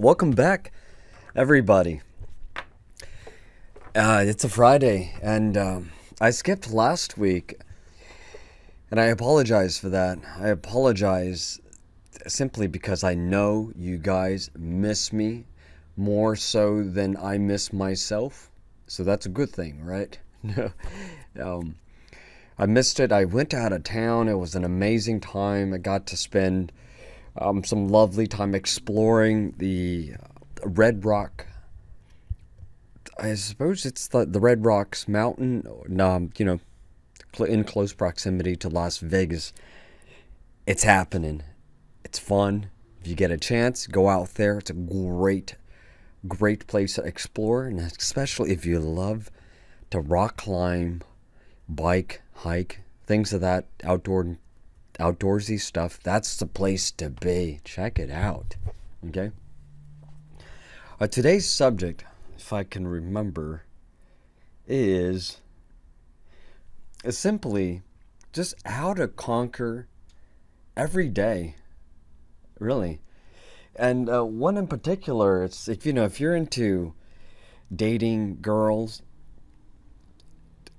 Welcome back, everybody. It's a Friday, and I skipped last week, and I apologize for that. I apologize simply because I know you guys miss me more so than I miss myself. So that's a good thing, right? um, I missed it. I went out of town. It was an amazing time. I got to spend some lovely time exploring the Red Rock. I suppose it's the Red Rocks Mountain, in close proximity to Las Vegas. It's happening. It's fun. If you get a chance, go out there. It's a great place to explore, and especially if you love to rock climb, bike, hike, things of that outdoorsy stuff. That's the place to be. Check it out. Okay. Today's subject, if I can remember, is simply just how to conquer every day, really. And one in particular, it's if you're into dating girls,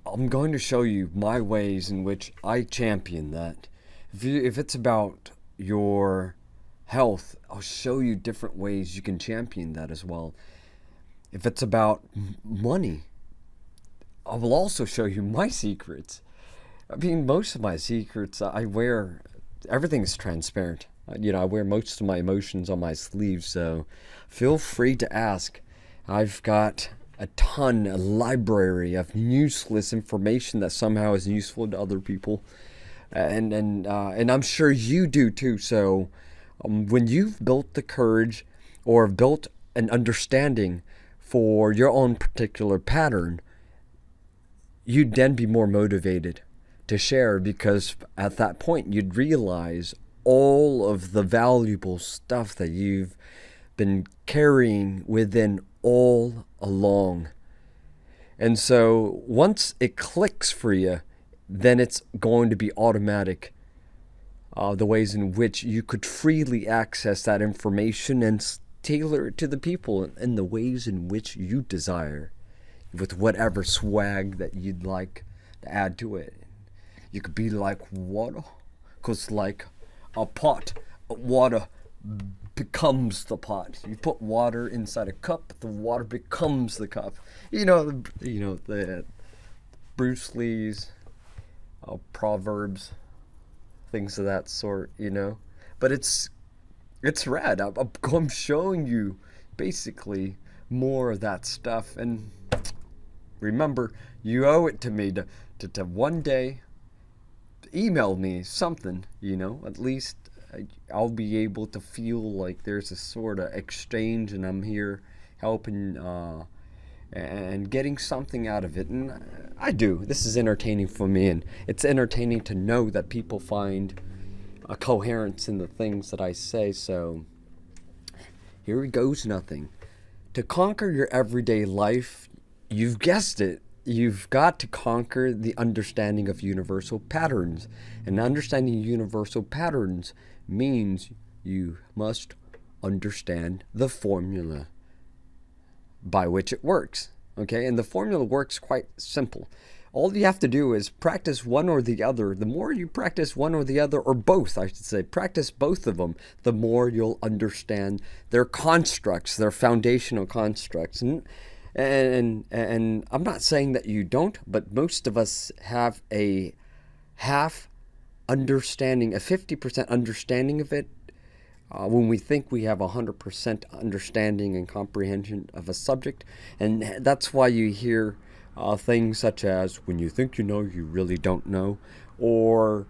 I'm going to show you my ways in which I champion that. If it's about your health, I'll show you different ways you can champion that as well. If it's about money, I will also show you my secrets. I mean, most of my secrets, I wear, everything's transparent. I wear most of my emotions on my sleeve, so feel free to ask. I've got a library of useless information that somehow is useful to other people. And I'm sure you do too. So when you've built the courage or built an understanding for your own particular pattern, you'd then be more motivated to share, because at that point you'd realize all of the valuable stuff that you've been carrying within all along. And so once it clicks for you, then it's going to be automatic. The ways in which you could freely access that information and tailor it to the people in the ways in which you desire, with whatever swag that you'd like to add to it. You could be like water, because like a pot, water becomes the pot. You put water inside a cup, the water becomes the cup. The Bruce Lee's proverbs, things of that sort. But it's rad. I'm showing you basically more of that stuff, and remember, you owe it to me to one day email me something. At least I'll be able to feel like there's a sort of exchange, and I'm here helping and getting something out of it. And I do. This is entertaining for me, and it's entertaining to know that people find a coherence in the things that I say. So here goes nothing. To conquer your everyday life, you've guessed it, you've got to conquer the understanding of universal patterns. And understanding universal patterns means you must understand the formula by which it works. Okay? And the formula works quite simple. All you have to do is practice one or the other. The more you practice one or the other, or both, I should say, practice both of them, the more you'll understand their constructs, their foundational constructs. And I'm not saying that you don't, but most of us have a half understanding, a 50% understanding of it, when we think we have 100% understanding and comprehension of a subject. And that's why you hear things such as, when you think you know, you really don't know. Or,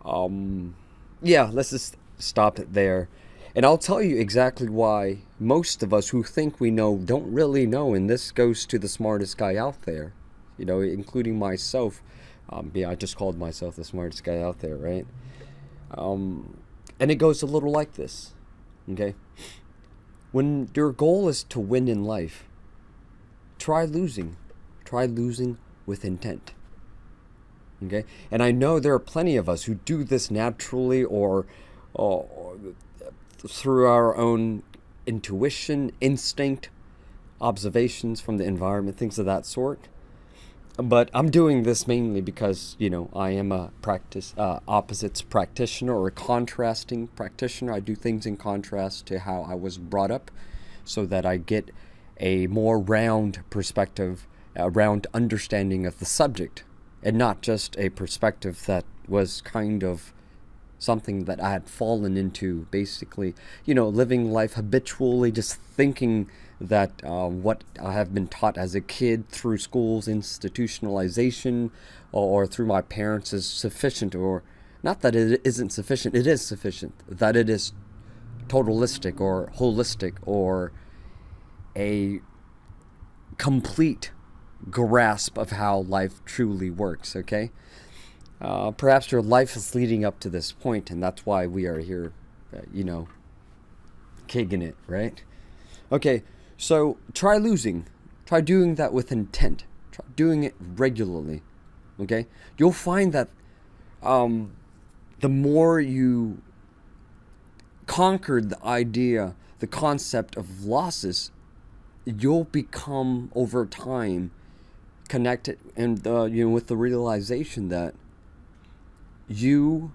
let's just stop it there. And I'll tell you exactly why most of us who think we know don't really know. And this goes to the smartest guy out there, including myself. I just called myself the smartest guy out there, right? And it goes a little like this, okay? When your goal is to win in life, try losing. Try losing with intent. Okay? And I know there are plenty of us who do this naturally or through our own intuition, instinct, observations from the environment, things of that sort. But I'm doing this mainly because, I am a opposites practitioner or a contrasting practitioner. I do things in contrast to how I was brought up so that I get a more round perspective, a round understanding of the subject, and not just a perspective that was kind of something that I had fallen into, basically, living life habitually, just thinking that what I have been taught as a kid through school's institutionalization or through my parents is sufficient, or not that it isn't sufficient, it is sufficient, that it is totalistic or holistic or a complete grasp of how life truly works, okay? Perhaps your life is leading up to this point, and that's why we are here, kicking it, right? Okay, so try losing. Try doing that with intent. Try doing it regularly, okay? You'll find that the more you conquered the concept of losses, you'll become, over time, connected and with the realization that you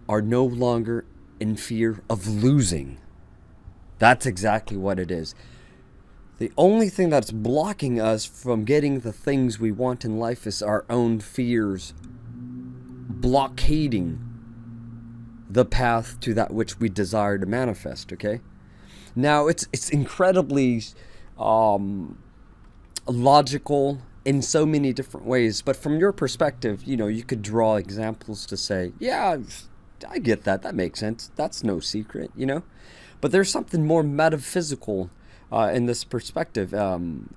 are no longer in fear of losing. That's exactly what it is. The only thing that's blocking us from getting the things we want in life is our own fears blockading the path to that which we desire to manifest, okay? Now, it's incredibly logical in so many different ways, but from your perspective, you could draw examples to say, yeah, I get that. That makes sense. That's no secret, But there's something more metaphysical in this perspective.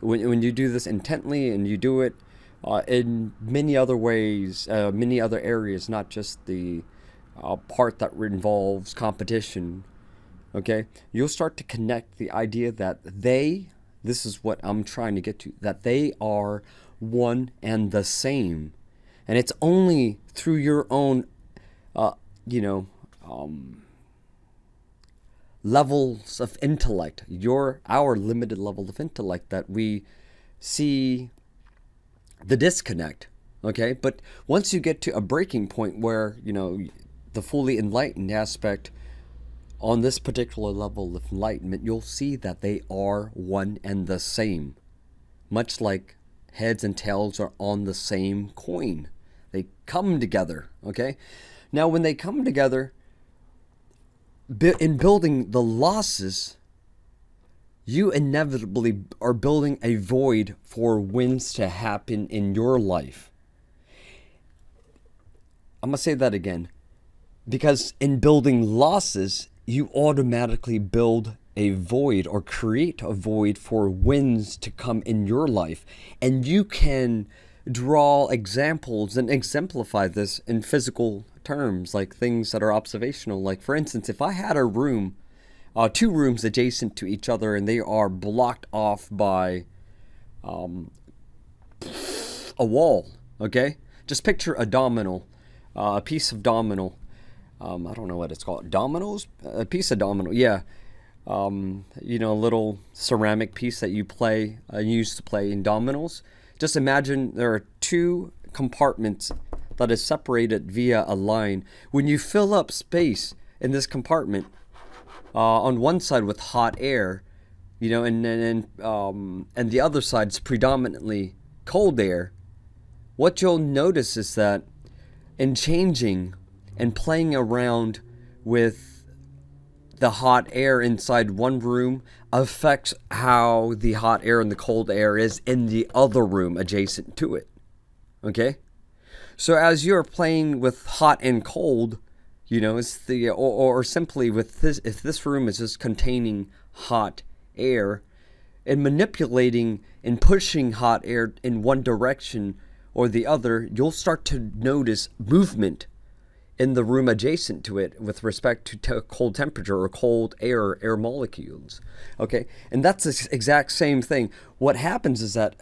When you do this intently and you do it in many other ways, many other areas, not just the part that involves competition, okay, you'll start to connect the idea that this is what I'm trying to get to, that they are one and the same. And it's only through your own, levels of intellect, our limited level of intellect, that we see the disconnect, okay? But once you get to a breaking point where, the fully enlightened aspect on this particular level of enlightenment, you'll see that they are one and the same. Much like heads and tails are on the same coin. They come together, okay? Now, when they come together, in building the losses, you inevitably are building a void for wins to happen in your life. I'm going to say that again. Because in building losses, you automatically build a void or create a void for wins to come in your life. And you can draw examples and exemplify this in physical terms, like things that are observational. Like, for instance, if I had a room, two rooms adjacent to each other, and they are blocked off by a wall, okay? Just picture a domino, a piece of domino. I don't know what it's called. Dominoes? A piece of domino, yeah. A little ceramic piece that you used to play in dominoes. Just imagine there are two compartments that is separated via a line. When you fill up space in this compartment, on one side with hot air, and the other side's predominantly cold air, what you'll notice is that in changing and playing around with the hot air inside one room affects how the hot air and the cold air is in the other room adjacent to it. Okay? So as you're playing with hot and cold, it's or simply with this, if this room is just containing hot air, and manipulating and pushing hot air in one direction or the other, you'll start to notice movement in the room adjacent to it with respect to cold temperature or cold air molecules. Okay, and that's the exact same thing. What happens is that,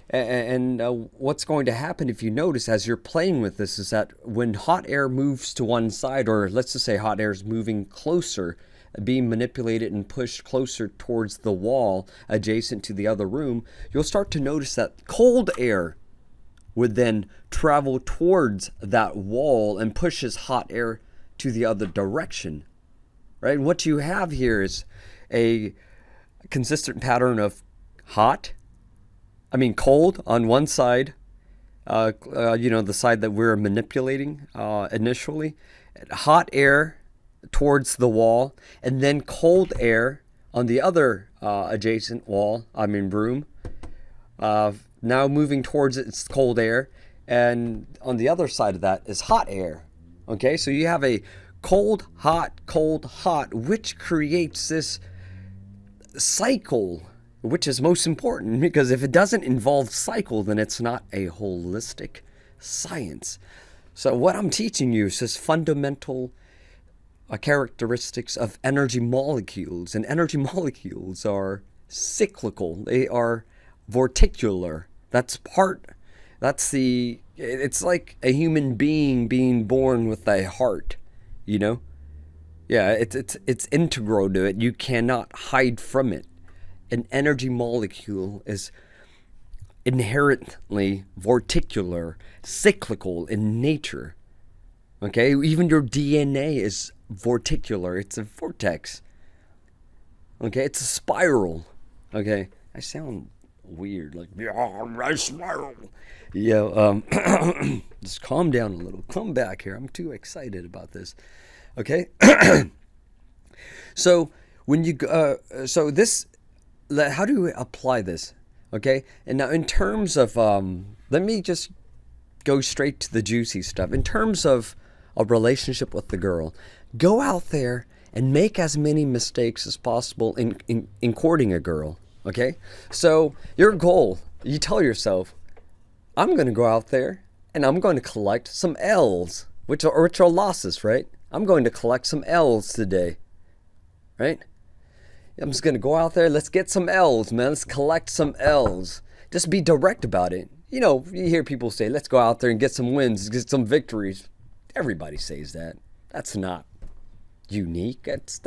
and what's going to happen if you notice as you're playing with this, is that when hot air moves to one side, or let's just say hot air is moving closer being manipulated and pushed closer towards the wall adjacent to the other room, you'll start to notice that cold air would then travel towards that wall and pushes hot air to the other direction, right? And what you have here is a consistent pattern of cold on one side, the side that we're manipulating initially, hot air towards the wall, and then cold air on the other adjacent room. Now moving towards it, it's cold air, and on the other side of that is hot air. Okay, so you have a cold, hot, which creates this cycle, which is most important, because if it doesn't involve cycle, then it's not a holistic science. So what I'm teaching you is just fundamental characteristics of energy molecules, and energy molecules are cyclical. They are vorticular. It's like a human being born with a heart, you know? Yeah, it's integral to it. You cannot hide from it. An energy molecule is inherently vorticular, cyclical in nature. Okay, even your DNA is vorticular. It's a vortex. Okay, it's a spiral. Okay, I sound weird, like, yeah, I spiral. Yeah, just calm down a little. Come back here. I'm too excited about this. Okay, so when you how do we apply this? Okay, and now in terms of let me just go straight to the juicy stuff. In terms of a relationship with the girl, go out there and make as many mistakes as possible in courting a girl. Okay, so your goal, you tell yourself, I'm going to go out there and I'm going to collect some L's, which are losses, right? I'm going to collect some L's today, right? I'm just going to go out there. Let's get some L's, man. Let's collect some L's. Just be direct about it. You know, you hear people say, let's go out there and get some wins, get some victories. Everybody says that. That's not unique. It's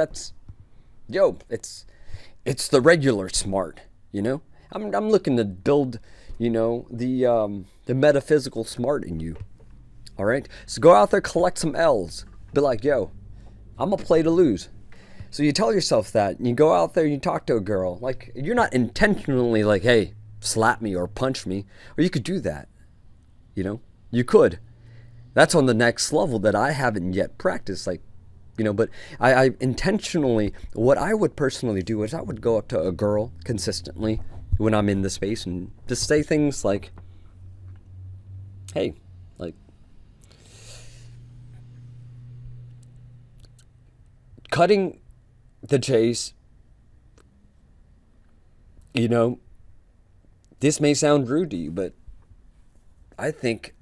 the regular smart, you know? I'm looking to build, the metaphysical smart in you. All right? So go out there, collect some L's. Be like, yo, I'm going to play to lose. So you tell yourself that, and you go out there and you talk to a girl. Like, you're not intentionally like, hey, slap me or punch me. Or you could do that. You know? You could. That's on the next level that I haven't yet practiced. Like, but I intentionally, what I would personally do is I would go up to a girl consistently when I'm in the space and just say things like, hey, like, cutting the chase, this may sound rude to you, but I think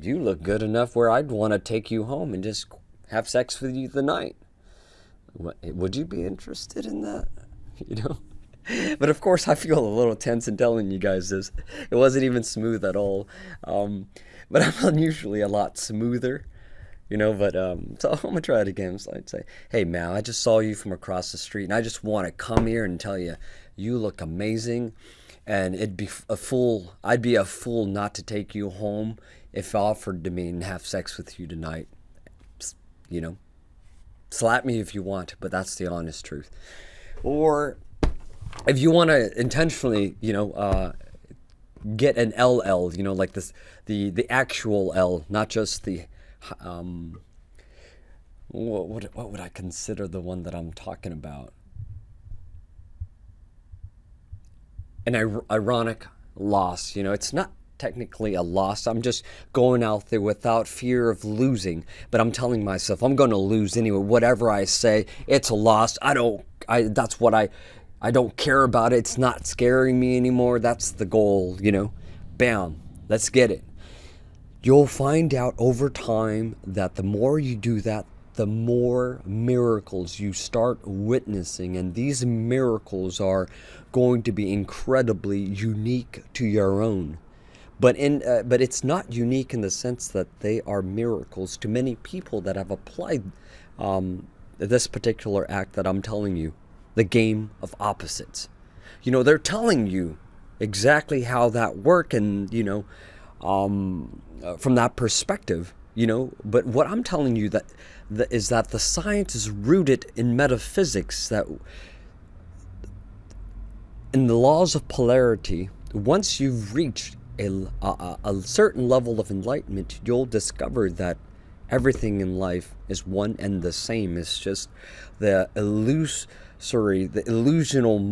you look good enough where I'd want to take you home and just have sex with you tonight. Would you be interested in that? But of course, I feel a little tense in telling you guys this. It wasn't even smooth at all. But I'm unusually a lot smoother, so I'm gonna try it again. So I'd say, hey, Mal, I just saw you from across the street, and I just want to come here and tell you, you look amazing, and I'd be a fool not to take you home if offered to me and have sex with you tonight. Slap me if you want, but that's the honest truth. Or if you want to intentionally, get an LL, like this, the actual L, not just the, what would I consider the one that I'm talking about? An ironic loss, it's not technically a loss. I'm just going out there without fear of losing, but I'm telling myself I'm going to lose anyway. Whatever I say, it's a loss. I don't care about it. It's not scaring me anymore. That's the goal, Bam. Let's get it. You'll find out over time that the more you do that, the more miracles you start witnessing, and these miracles are going to be incredibly unique to your own. But it's not unique in the sense that they are miracles to many people that have applied this particular act that I'm telling you, the game of opposites. They're telling you exactly how that work, and from that perspective. But what I'm telling you is that the science is rooted in metaphysics, that in the laws of polarity. Once you've reached a certain level of enlightenment, you'll discover that everything in life is one and the same. It's just the illusional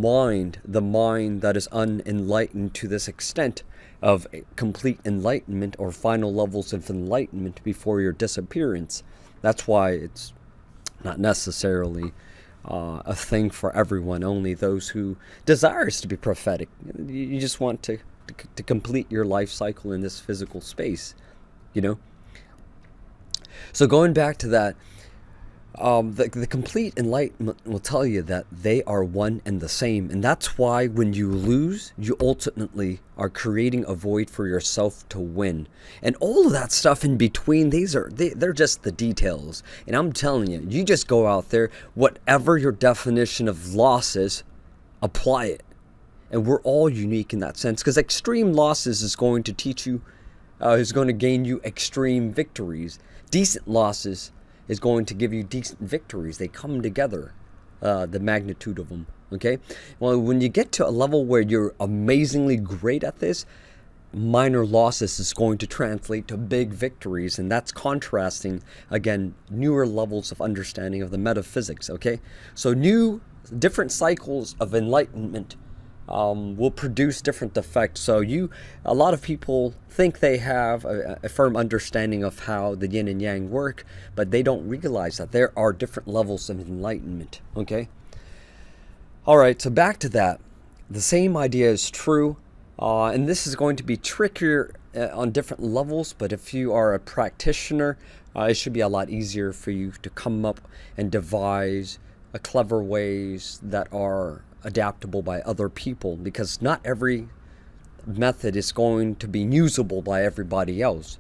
mind, the mind that is unenlightened to this extent of complete enlightenment or final levels of enlightenment before your disappearance. That's why it's not necessarily a thing for everyone, only those who desires to be prophetic. You just want to complete your life cycle in this physical space, So going back to that, the complete enlightenment will tell you that they are one and the same. And that's why when you lose, you ultimately are creating a void for yourself to win. And all of that stuff in between, they're just the details. And I'm telling you, you just go out there, whatever your definition of loss is, apply it. And we're all unique in that sense, because extreme losses is going to teach you, is going to gain you extreme victories. Decent losses is going to give you decent victories. They come together, the magnitude of them, okay? Well, when you get to a level where you're amazingly great at this, minor losses is going to translate to big victories, and that's contrasting, again, newer levels of understanding of the metaphysics, okay? So different cycles of enlightenment will produce different effects. So a lot of people think they have a firm understanding of how the yin and yang work, but they don't realize that there are different levels of enlightenment, okay? All right, so back to that. The same idea is true, and this is going to be trickier on different levels, but if you are a practitioner, it should be a lot easier for you to come up and devise clever ways that are adaptable by other people, because not every method is going to be usable by everybody else,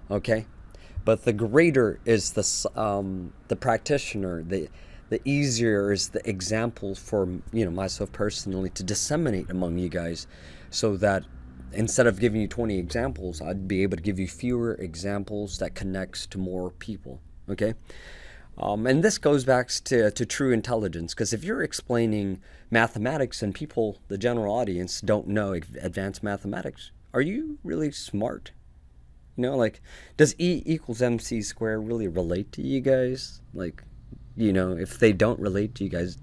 okay? But the greater is the practitioner, the easier is the example for myself personally to disseminate among you guys, so that instead of giving you 20 examples, I'd be able to give you fewer examples that connects to more people, okay? And this goes back to true intelligence, because if you're explaining mathematics and people, the general audience, don't know advanced mathematics, are you really smart? Does E equals MC squared really relate to you guys? If they don't relate to you guys,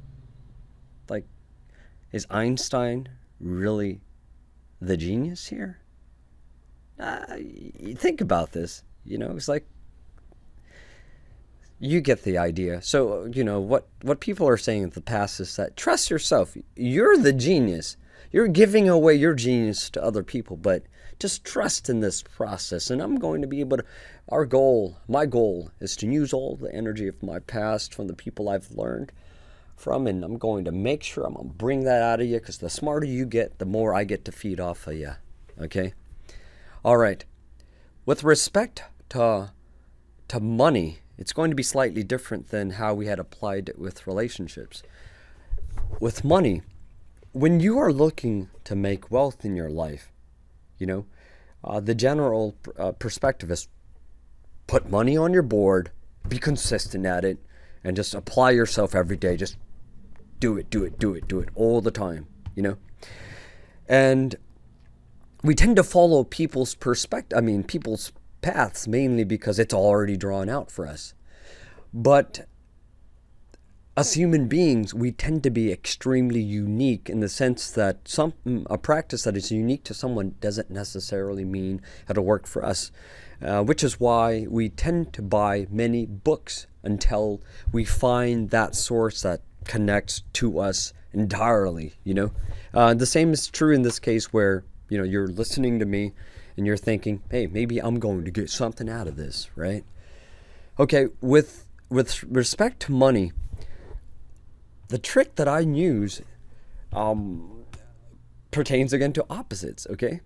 is Einstein really the genius here? Think about this. It's like, you get the idea. So, what people are saying in the past is that trust yourself. You're the genius. You're giving away your genius to other people, but just trust in this process. And I'm going to be able to, my goal is to use all the energy of my past from the people I've learned from, and I'm going to make sure I'm going to bring that out of you, because the smarter you get, the more I get to feed off of you. Okay? All right. With respect to money, it's going to be slightly different than how we had applied it with relationships. With money, when you are looking to make wealth in your life, the general perspective is put money on your board, be consistent at it, and just apply yourself every day. Just do it all the time, And we tend to follow people's people's paths, mainly because it's already drawn out for us. But as human beings, we tend to be extremely unique, in the sense that a practice that is unique to someone doesn't necessarily mean it'll work for us, which is why we tend to buy many books until we find that source that connects to us entirely. The same is true in this case, where you're listening to me and you're thinking, hey, maybe I'm going to get something out of this, right? Okay, with respect to money, the trick that I use pertains again to opposites, okay?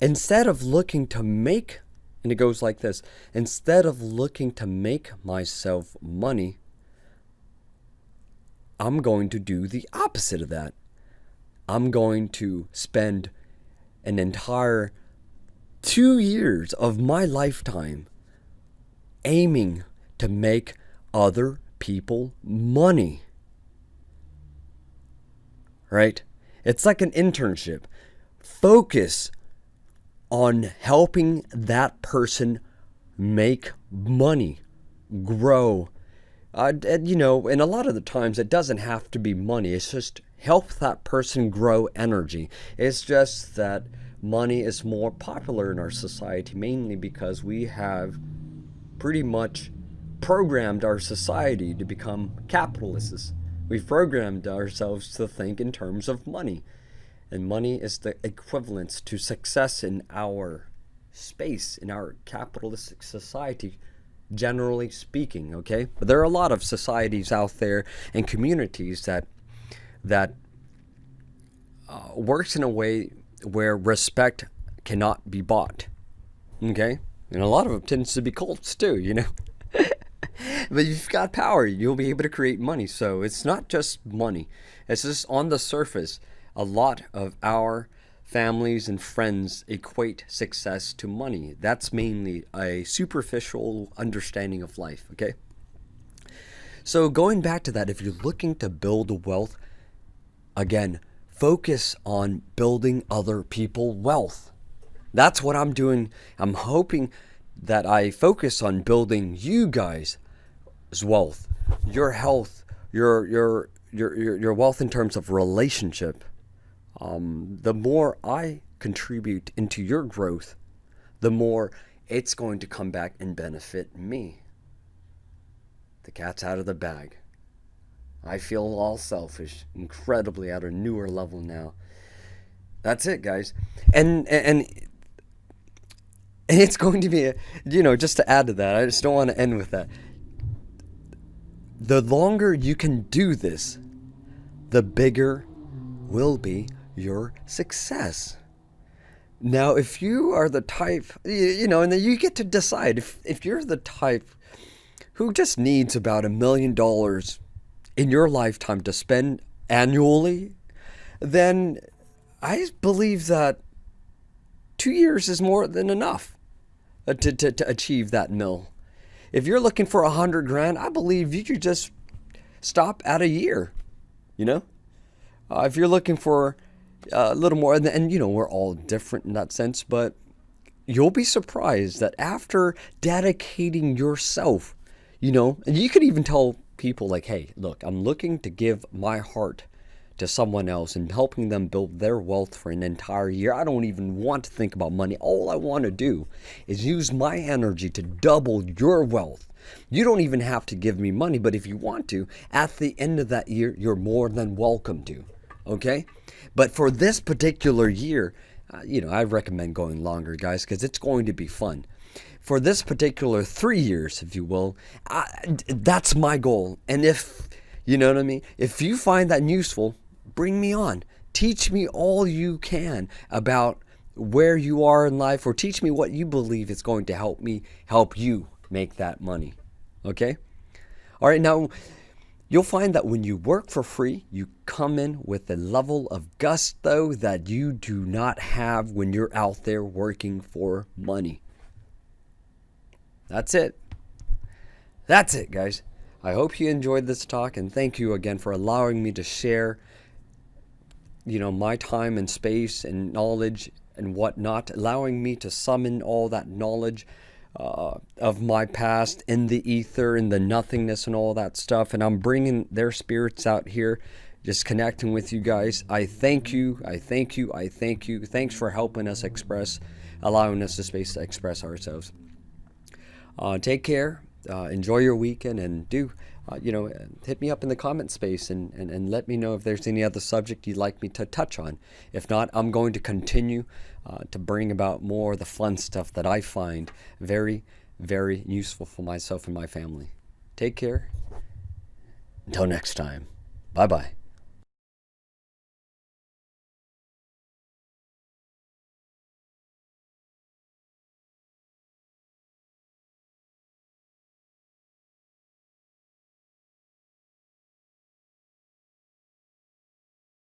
Instead of looking to make, and it goes like this, instead of looking to make myself money, I'm going to do the opposite of that. I'm going to spend an entire 2 years of my lifetime aiming to make other people money. Right? It's like an internship. Focus on helping that person make money, grow. And, and a lot of the times it doesn't have to be money. It's just help that person grow energy. It's just that money is more popular in our society, mainly because we have pretty much programmed our society to become capitalists. We've programmed ourselves to think in terms of money. And money is the equivalent to success in our space, in our capitalistic society, generally speaking, okay? But there are a lot of societies out there and communities that works in a way where respect cannot be bought, okay? And a lot of them tends to be cults too. But if you've got power, you'll be able to create money. So it's not just money. It's just on the surface. A lot of our families and friends equate success to money. That's mainly a superficial understanding of life, okay? So going back to that, if you're looking to build wealth, again, focus on building other people wealth. That's what I'm doing. I'm hoping that I focus on building you guys' wealth, your health, your wealth in terms of relationship. The more I contribute into your growth, the more it's going to come back and benefit me. The cat's out of the bag. I feel all selfish, incredibly at a newer level now. That's it, guys. And it's going to be, just to add to that, I just don't want to end with that. The longer you can do this, the bigger will be your success. Now, if you are the type, and then you get to decide if you're the type who just needs about $1 million in your lifetime to spend annually, then I believe that 2 years is more than enough to achieve that mill. If you're looking for 100 grand, I believe you could just stop at a year. If you're looking for a little more, and we're all different in that sense, but you'll be surprised that after dedicating yourself, and you could even tell people like, hey, look, I'm looking to give my heart to someone else and helping them build their wealth for an entire year. I don't even want to think about money. All I want to do is use my energy to double your wealth. You don't even have to give me money, but if you want to, at the end of that year, you're more than welcome to. Okay? But for this particular year, I recommend going longer, guys, because it's going to be fun. For this particular 3 years, if you will, that's my goal. And if, you know what I mean? If you find that useful, bring me on. Teach me all you can about where you are in life, or teach me what you believe is going to help you make that money. Okay? All right, now, you'll find that when you work for free, you come in with a level of gusto that you do not have when you're out there working for money. That's it. That's it, guys. I hope you enjoyed this talk, and thank you again for allowing me to share, my time and space and knowledge and whatnot, allowing me to summon all that knowledge of my past in the ether, in the nothingness and all that stuff. And I'm bringing their spirits out here, just connecting with you guys. I thank you. I thank you. I thank you. Thanks for helping us allowing us the space to express ourselves. Take care. Enjoy your weekend, and hit me up in the comment space and let me know if there's any other subject you'd like me to touch on. If not, I'm going to continue to bring about more of the fun stuff that I find very, very useful for myself and my family. Take care. Until next time. Bye-bye.